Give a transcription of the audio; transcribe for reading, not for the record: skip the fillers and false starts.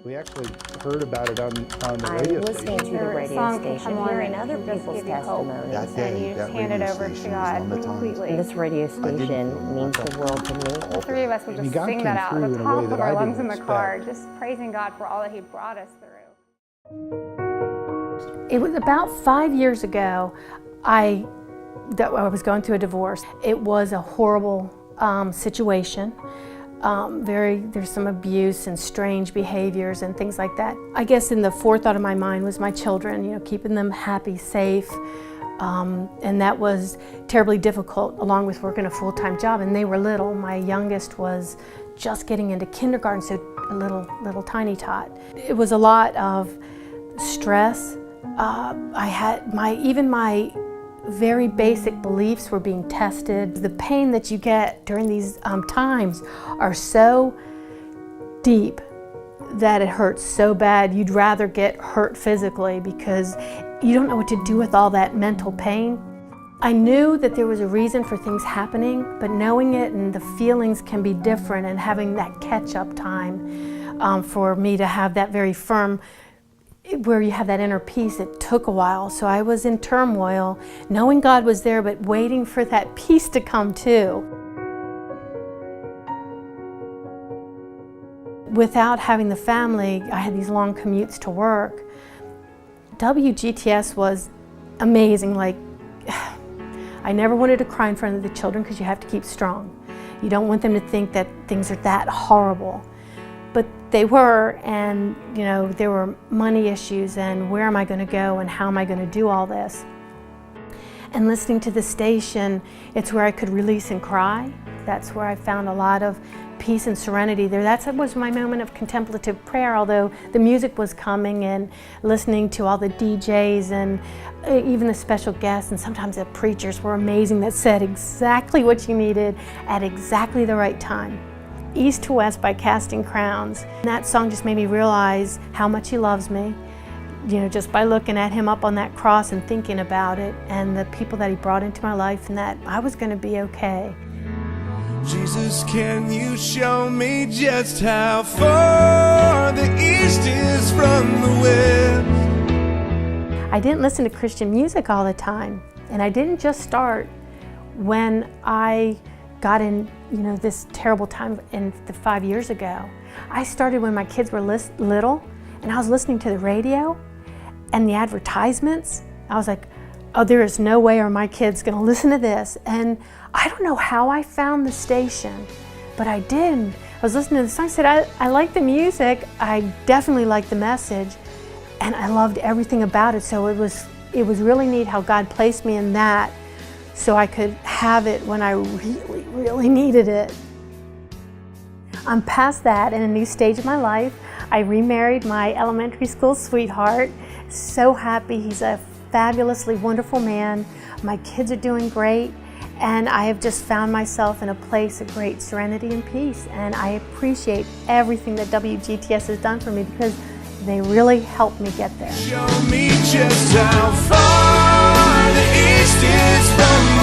We actually heard about it on the radio station. Listening to the radio station, hearing other people's testimonies. That day, and you just that hand it radio over to station was God one of the times. completely. This radio station means the world to me. The three of us would I mean, just God sing came that out at through the in a way top of that our I lungs in didn't the car, expect. just praising God for all that He brought us through. It was about 5 years ago I was going through a divorce. It was a horrible situation. There's some abuse and strange behaviors and things like that. I guess in the forethought of my mind was my children, keeping them happy, safe. And that was terribly difficult, along with working a full-time job. And they were little. My youngest was just getting into kindergarten, so a little tiny tot. It was a lot of stress. I had even my very basic beliefs were being tested. The pain that you get during these times are so deep that it hurts so bad you'd rather get hurt physically because you don't know what to do with all that mental pain. I knew that there was a reason for things happening, but knowing it and the feelings can be different, and having that catch-up time for me to have that very firm, where you have that inner peace, it took a while. So I was in turmoil, knowing God was there, but waiting for that peace to come too. Without having the family, I had these long commutes to work. WGTS was amazing. I never wanted to cry in front of the children because you have to keep strong. You don't want them to think that things are that horrible. But they were, and there were money issues, and where am I going to go, and how am I going to do all this? And listening to the station, it's where I could release and cry. That's where I found a lot of peace and serenity there. That was my moment of contemplative prayer, although the music was coming, and listening to all the DJs and even the special guests, and sometimes the preachers were amazing that said exactly what you needed at exactly the right time. East to West by Casting Crowns. And that song just made me realize how much He loves me, just by looking at Him up on that cross and thinking about it, and the people that He brought into my life, and that I was going to be okay. Jesus, can you show me just how far the East is from the West? I didn't listen to Christian music all the time, and I didn't just start when I got in this terrible time 5 years ago. I started when my kids were little, and I was listening to the radio and the advertisements. I was like, oh, there is no way are my kids going to listen to this. And I don't know how I found the station, but I did. I was listening to the song. I said, I like the music. I definitely like the message, and I loved everything about it. So it was really neat how God placed me in that, so I could have it when I really, really needed it. I'm past that, in a new stage of my life. I remarried my elementary school sweetheart. So happy. He's a fabulously wonderful man. My kids are doing great, and I have just found myself in a place of great serenity and peace. And I appreciate everything that WGTS has done for me, because they really helped me get there. Show me just how far the East is from